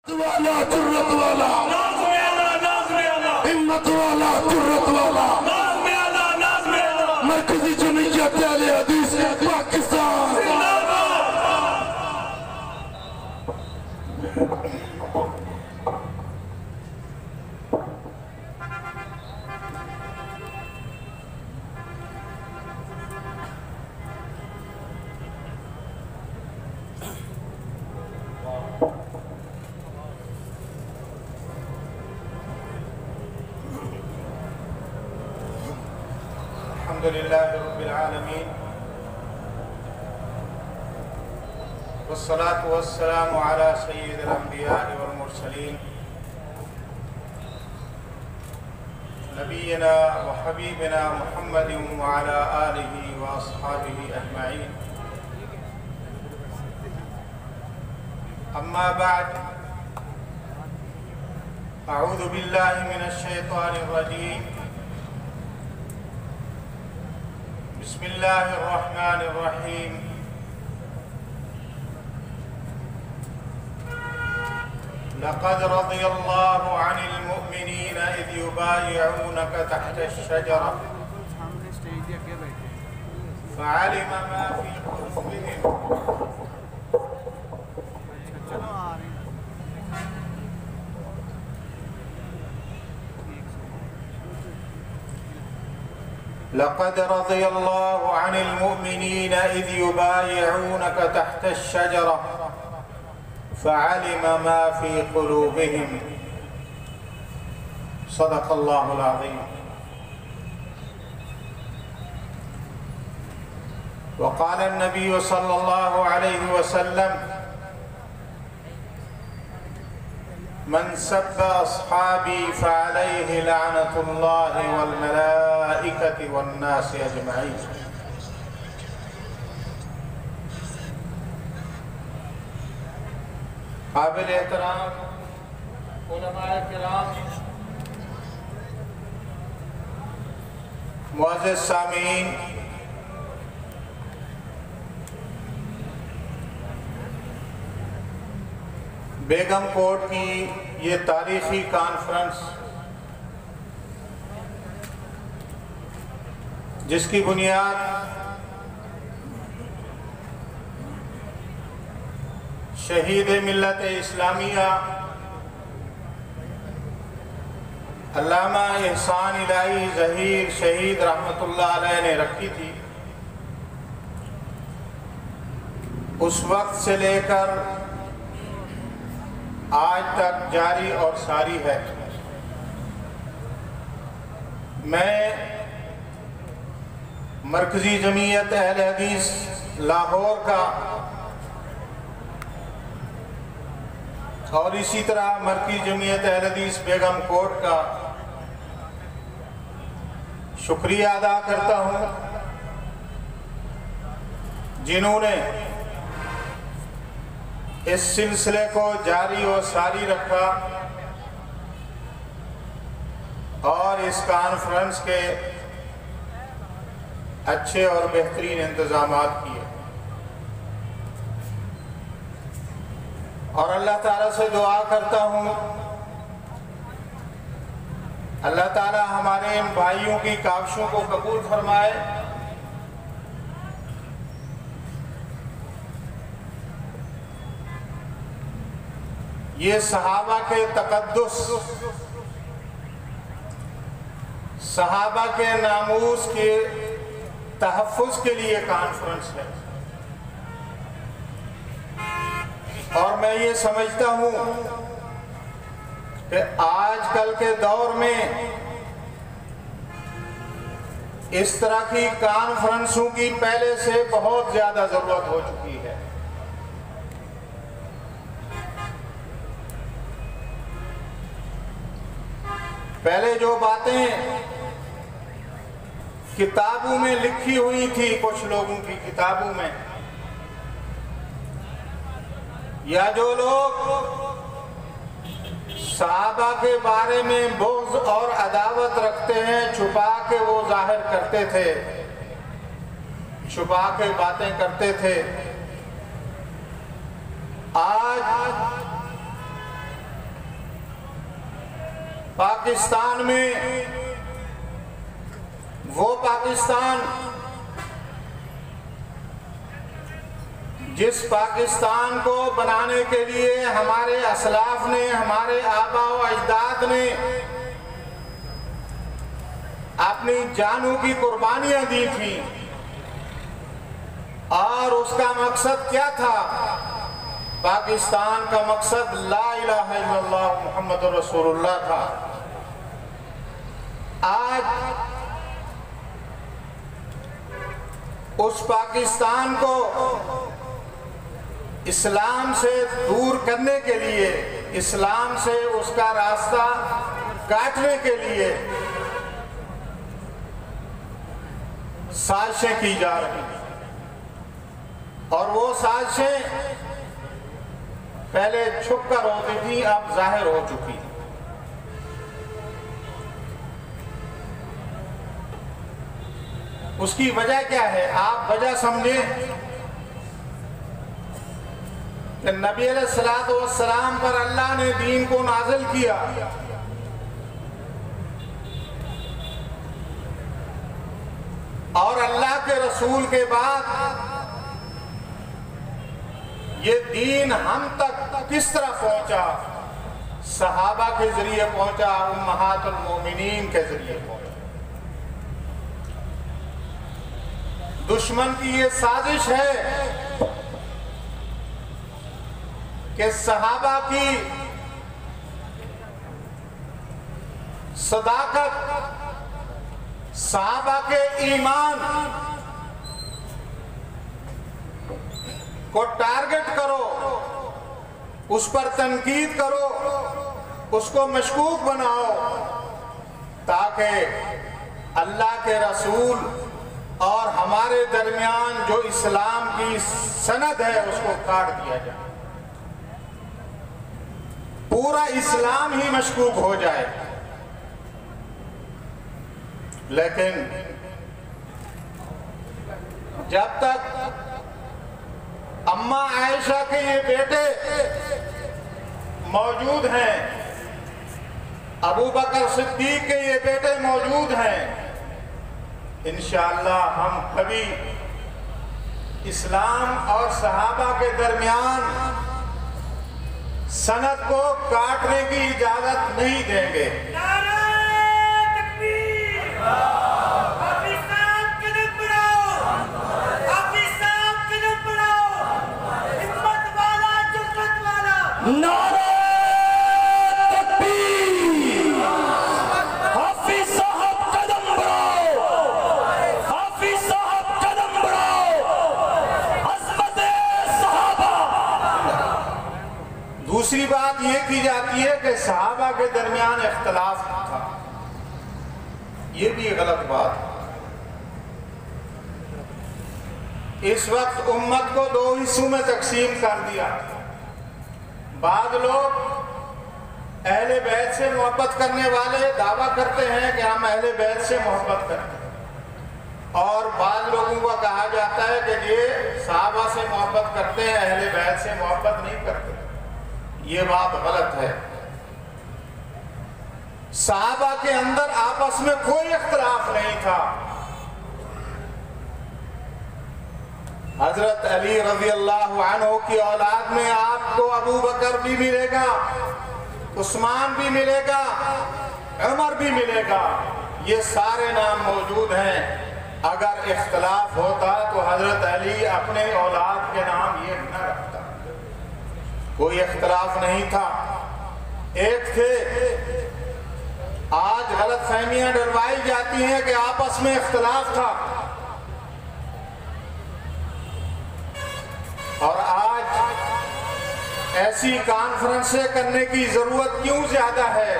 والا جرت والا ہمت والا جرت والا مرکزی جمعیت اہل حدیث پاکستان الحمد لله رب العالمين والصلاة والسلام على سيد الأنبياء والمرسلين نبينا وحبيبنا محمد وعلى آله وأصحابه أجمعين أما بعد أعوذ بالله من الشيطان الرجيم بسم الله الرحمن الرحيم لقد رضي الله عن المؤمنين إذ يبايعونك تحت الشجرة فعلم ما في قلوبهم لقد رضي الله عن المؤمنين إذ يبايعونك تحت الشجرة فعلم ما في قلوبهم صدق الله العظيم وقال النبي صلى الله عليه وسلم من سب أصحابي فعليه لعنة الله والملائكة والناس أجمعين قابل احترام علماء کرام، معزز سامعین، بیگم کوٹ کی یہ تاریخی کانفرنس جس کی بنیاد شہید ملت اسلامیہ علامہ احسان الہی ظہیر شہید رحمت اللہ علیہ نے رکھی تھی، اس وقت سے لے کر آج تک جاری اور ساری ہے۔ میں مرکزی جمعیت اہل حدیث لاہور کا اور اسی طرح مرکزی جمعیت اہل حدیث بیگم کوٹ کا شکریہ ادا کرتا ہوں، جنہوں نے اس سلسلے کو جاری و ساری رکھا اور اس کانفرنس کے اچھے اور بہترین انتظامات کیے، اور اللہ تعالیٰ سے دعا کرتا ہوں اللہ تعالیٰ ہمارے ان بھائیوں کی کاوشوں کو قبول فرمائے، یہ صحابہ کے تقدس، صحابہ کے ناموس کے تحفظ کے لیے کانفرنس ہے، اور میں یہ سمجھتا ہوں کہ آج کل کے دور میں اس طرح کی کانفرنسوں کی پہلے سے بہت زیادہ ضرورت ہو چکی ہے۔ پہلے جو باتیں کتابوں میں لکھی ہوئی تھی، کچھ لوگوں کی کتابوں میں، یا جو لوگ صحابہ کے بارے میں بغض اور عداوت رکھتے ہیں، چھپا کے وہ ظاہر کرتے تھے، چھپا کے باتیں کرتے تھے، آج پاکستان میں وہ پاکستان جس پاکستان کو بنانے کے لیے ہمارے اسلاف نے، ہمارے آباء و اجداد نے اپنی جانوں کی قربانیاں دی تھیں، اور اس کا مقصد کیا تھا؟ پاکستان کا مقصد لا الہ الا اللہ محمد رسول اللہ تھا۔ آج اس پاکستان کو اسلام سے دور کرنے کے لیے، اسلام سے اس کا راستہ کاٹنے کے لیے سازشیں کی جا رہی ہیں، اور وہ سازشیں پہلے چھپ کر ہوتی تھی، اب ظاہر ہو چکی ہیں۔ اس کی وجہ کیا ہے؟ آپ وجہ سمجھیں کہ نبی علیہ السلام پر اللہ نے دین کو نازل کیا، اور اللہ کے رسول کے بعد یہ دین ہم تک کس طرح پہنچا؟ صحابہ کے ذریعے پہنچا، امہات المومنین کے ذریعے پہنچا۔ دشمن کی یہ سازش ہے کہ صحابہ کی صداقت، صحابہ کے ایمان کو ٹارگٹ کرو، اس پر تنقید کرو، اس کو مشکوک بناؤ، تاکہ اللہ کے رسول اور ہمارے درمیان جو اسلام کی سند ہے اس کو کاٹ دیا جائے، پورا اسلام ہی مشکوک ہو جائے۔ لیکن جب تک اماں عائشہ کے یہ بیٹے موجود ہیں، ابو بکر صدیق کے یہ بیٹے موجود ہیں، انشاءاللہ ہم کبھی اسلام اور صحابہ کے درمیان سند کو کاٹنے کی اجازت نہیں دیں گے۔ نعرہ تکبیر! حافظ صاحب قدم بڑھاؤ! حافظ صاحب قدم بڑھاؤ! ہمت والا، جرأت والا! نعرہ تکبیر! حافظ صاحب قدم بڑھاؤ! حافظ صاحب قدم بڑھاؤ! عظمت صحابہ! دوسری بات یہ کی جاتی ہے کہ صحابہ کے درمیان اختلاف تھا، یہ بھی غلط بات ہے۔ اس وقت امت کو دو حصوں میں تقسیم کر دیا۔ بعض لوگ اہل بیت سے محبت کرنے والے دعویٰ کرتے ہیں کہ ہم اہل بیت سے محبت کرتے ہیں، اور بعض لوگوں کو کہا جاتا ہے کہ یہ صحابہ سے محبت کرتے ہیں، اہل بیت سے محبت نہیں کرتے۔ یہ بات غلط ہے۔ صحابہ کے اندر آپس میں کوئی اختلاف نہیں تھا۔ حضرت علی رضی اللہ عنہ کی اولاد میں آپ کو ابو بکر بھی ملے گا، عثمان بھی ملے گا، عمر بھی ملے گا، یہ سارے نام موجود ہیں۔ اگر اختلاف ہوتا تو حضرت علی اپنے اولاد کے نام یہ نہ رکھتا۔ کوئی اختلاف نہیں تھا۔ ایک تھے، آج غلط فہمیاں ڈلوائی جاتی ہیں کہ آپس میں اختلاف تھا، اور آج ایسی کانفرنسیں کرنے کی ضرورت کیوں زیادہ ہے؟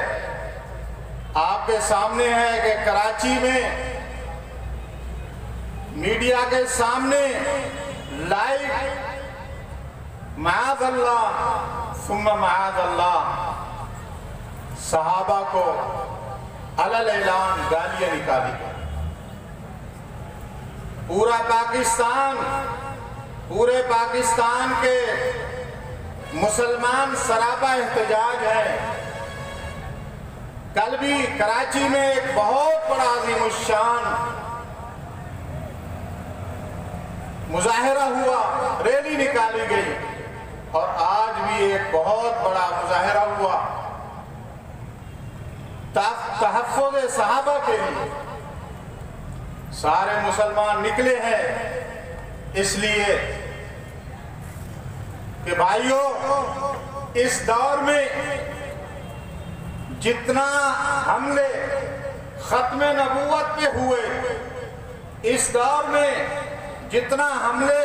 آپ کے سامنے ہے کہ کراچی میں میڈیا کے سامنے لائیو معاذ اللہ ثم معاذ اللہ صحابہ کو علل اعلان گالیاں نکالی گئی۔ پورے پاکستان کے مسلمان سراپا احتجاج ہیں کل بھی کراچی میں ایک بہت بڑا عظیم الشان مظاہرہ ہوا، ریلی نکالی گئی، اور آج بھی ایک بہت بڑا مظاہرہ ہوا تحفظ صحابہ کے لیے۔ سارے مسلمان نکلے ہیں اس لیے کہ بھائیوں، اس دور میں جتنا حملے ختم نبوت پہ ہوئے، اس دور میں جتنا حملے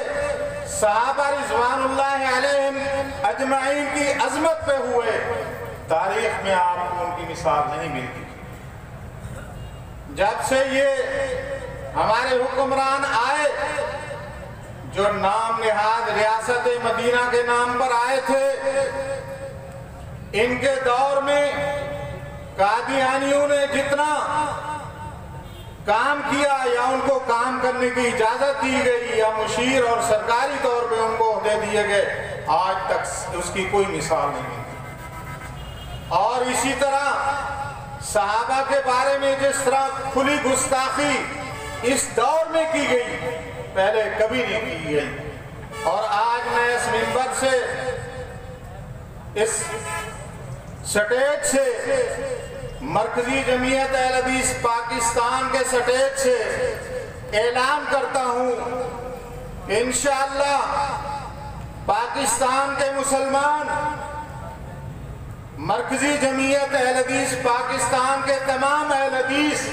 صحابہ رضوان اللہ علیہم اجمعین کی عظمت پہ ہوئے، تاریخ میں آپ کو ان کی مثال نہیں ملتی۔ جب سے یہ ہمارے حکمران آئے جو نام نہاد ریاست مدینہ کے نام پر آئے تھے، ان کے دور میں قادیانیوں نے جتنا کام کیا یا ان کو کام کرنے کی اجازت دی گئی یا مشیر اور سرکاری طور پہ ان کو عہدے دیے گئے، آج تک اس کی کوئی مثال نہیں ملتی۔ اور اسی طرح صحابہ کے بارے میں جس طرح کھلی گستاخی اس دور میں کی گئی، پہلے کبھی نہیں کی گئی۔ اور آج میں اس منبر سے، اس سٹیج سے، مرکزی جمعیت اہل حدیث پاکستان کے سٹیج سے اعلان کرتا ہوں کہ انشاءاللہ پاکستان کے مسلمان، مرکزی جمعیت اہل حدیث پاکستان کے تمام اہل حدیث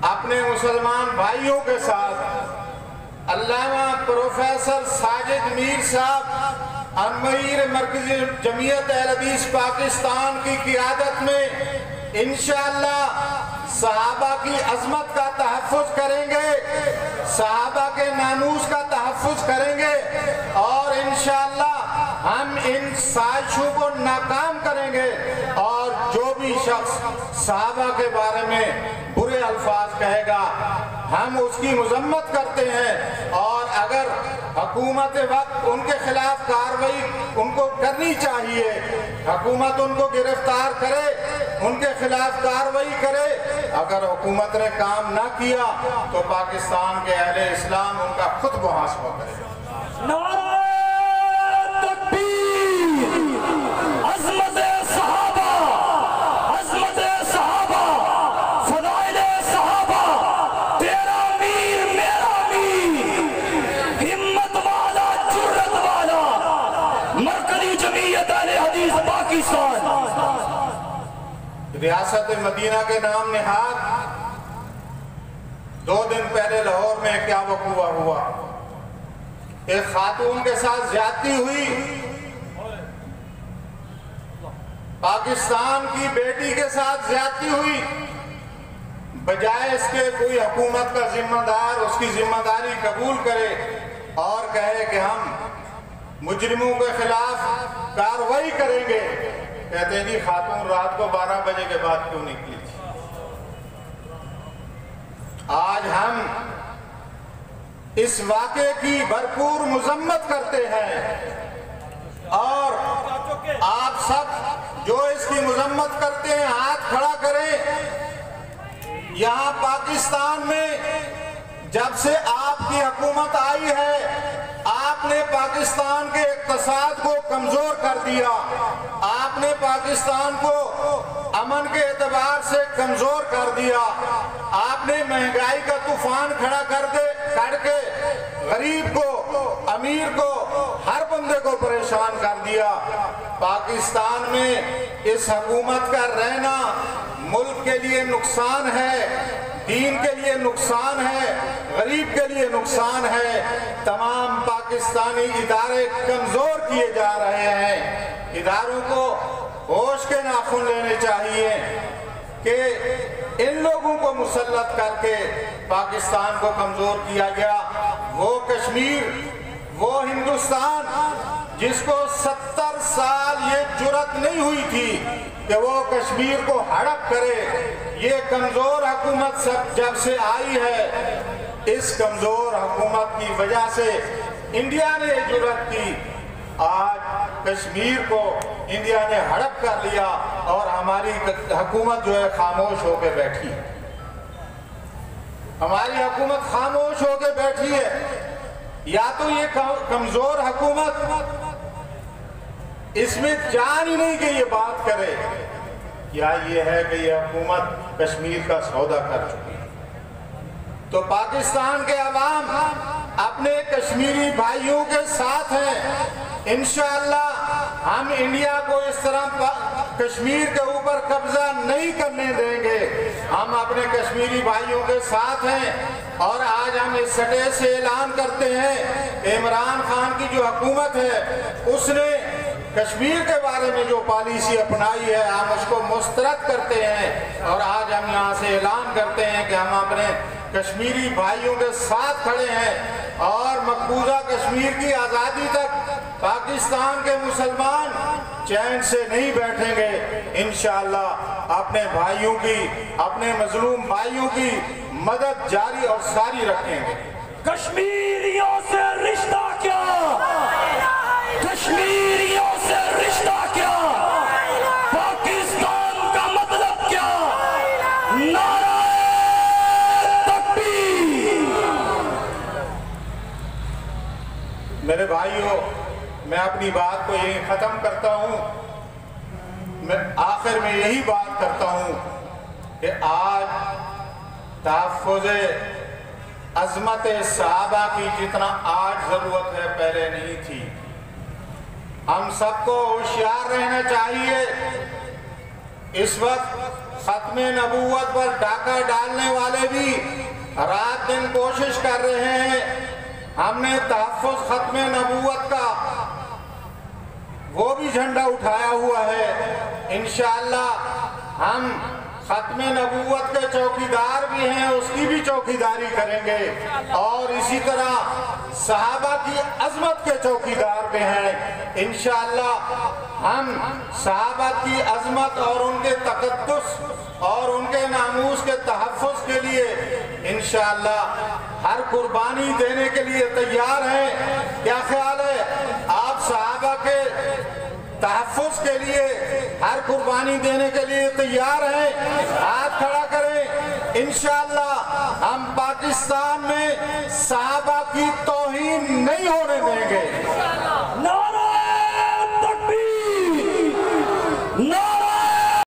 اپنے مسلمان بھائیوں کے ساتھ علامہ پروفیسر ساجد میر صاحب امیر مرکزی جمعیت اہل حدیث پاکستان کی قیادت میں انشاءاللہ صحابہ کی عظمت کا تحفظ کریں گے، صحابہ کے ناموس کا تحفظ کریں گے، اور انشاءاللہ ہم ان سازشوں کو ناکام کریں گے، اور جو بھی شخص صحابہ کے بارے میں برے الفاظ کہے گا ہم اس کی مذمت کرتے ہیں، اور اگر حکومت وقت ان کے خلاف کارروائی ان کو کرنی چاہیے، حکومت ان کو گرفتار کرے، ان کے خلاف کارروائی کرے، اگر حکومت نے کام نہ کیا تو پاکستان کے اہل اسلام ان کا خود محاسبہ کرے۔ نعرہ تکبیر! عظمت صحابہ، عظمت صحابہ، فضائل صحابہ، تیرا امیر میرا امیر، ہمت والا جرت والا، مرکزی جمعیت اہل حدیث پاکستان۔ ریاست مدینہ کے نام نہاد 2 دن پہلے لاہور میں کیا وقوع ہوا؟ ایک خاتون کے ساتھ زیادتی ہوئی، پاکستان کی بیٹی کے ساتھ زیادتی ہوئی، بجائے اس کے کوئی حکومت کا ذمہ دار اس کی ذمہ داری قبول کرے اور کہے کہ ہم مجرموں کے خلاف کارروائی کریں گے، کہتے ہیں جی خاتون رات کو 12 بجے کے بعد کیوں نکلی تھی؟ آج ہم اس واقعے کی بھرپور مذمت کرتے ہیں، اور آپ سب جو اس کی مذمت کرتے ہیں ہاتھ کھڑا کریں۔ یہاں پاکستان میں جب سے آپ کی حکومت آئی ہے، آپ نے پاکستان کے اقتصاد کو کمزور کر دیا، آپ نے پاکستان کو امن کے اعتبار سے کمزور کر دیا، آپ نے مہنگائی کا طوفان کھڑا کر کے غریب کو، امیر کو، ہر بندے کو پریشان کر دیا۔ پاکستان میں اس حکومت کا رہنا ملک کے لیے نقصان ہے، دین کے لیے نقصان ہے، غریب کے لیے نقصان ہے۔ تمام پاکستانی ادارے کمزور کیے جا رہے ہیں۔ اداروں کو ہوش کے ناخن لینے چاہیے کہ ان لوگوں کو مسلط کر کے پاکستان کو کمزور کیا گیا۔ وہ کشمیر، وہ ہندوستان جس کو 70 سال یہ جرت نہیں ہوئی تھی کہ وہ کشمیر کو ہڑپ کرے، یہ کمزور حکومت جب سے آئی ہے، اس کمزور حکومت کی وجہ سے انڈیا نے جرت کی۔ آج کشمیر کو انڈیا نے ہڑپ کر لیا اور ہماری حکومت جو ہے خاموش ہو کے بیٹھی ہے. ہماری حکومت خاموش ہو کے بیٹھی ہے. یا تو یہ کمزور حکومت اس میں جان ہی نہیں کہ یہ بات کرے، یا یہ ہے کہ یہ حکومت کشمیر کا سودا کر چکی ہے. تو پاکستان کے عوام اپنے کشمیری بھائیوں کے ساتھ ہیں. انشاءاللہ ہم انڈیا کو اس طرح کشمیر کے اوپر قبضہ نہیں کرنے دیں گے. ہم اپنے کشمیری بھائیوں کے ساتھ ہیں اور آج ہم اس سطح سے اعلان کرتے ہیں کہ عمران خان کی جو حکومت ہے اس نے کشمیر کے بارے میں جو پالیسی اپنائی ہے ہم اس کو مسترد کرتے ہیں. اور آج ہم یہاں سے اعلان کرتے ہیں کہ ہم اپنے کشمیری بھائیوں کے ساتھ کھڑے ہیں اور مقبوضہ کشمیر کی آزادی تک پاکستان کے مسلمان چین سے نہیں بیٹھیں گے. انشاءاللہ اپنے بھائیوں کی، اپنے مظلوم بھائیوں کی مدد جاری اور ساری رکھیں گے. کشمیریوں سے رشتہ کیا، کشمیریوں سے رشتہ کیا، پاکستان کا مطلب کیا، نعرہ تکبیر. میرے بھائیوں، میں اپنی بات کو یہیں ختم کرتا ہوں. میں آخر میں یہی بات کرتا ہوں کہ آج تحفظ عظمت صحابہ کی جتنا آج ضرورت ہے پہلے نہیں تھی. ہم سب کو ہوشیار رہنا چاہیے. اس وقت ختم نبوت پر ڈاکہ ڈالنے والے بھی رات دن کوشش کر رہے ہیں. ہم نے تحفظ ختم نبوت کا وہ بھی جھنڈا اٹھایا ہوا ہے. انشاءاللہ ہم ختم نبوت کے چوکیدار بھی ہیں، اس کی بھی چوکیداری کریں گے. اور اسی طرح صحابہ کی عظمت کے چوکیدار بھی ہیں. انشاءاللہ ہم صحابہ کی عظمت اور ان کے تقدس اور ان کے ناموس کے تحفظ کے لیے انشاءاللہ ہر قربانی دینے کے لیے تیار ہیں. کیا خیال ہے؟ آپ صحابہ کے تحفظ کے لیے ہر قربانی دینے کے لیے تیار ہیں؟ ہاتھ کھڑا کریں. انشاءاللہ ہم پاکستان میں صحابہ کی توہین نہیں ہونے دیں گے.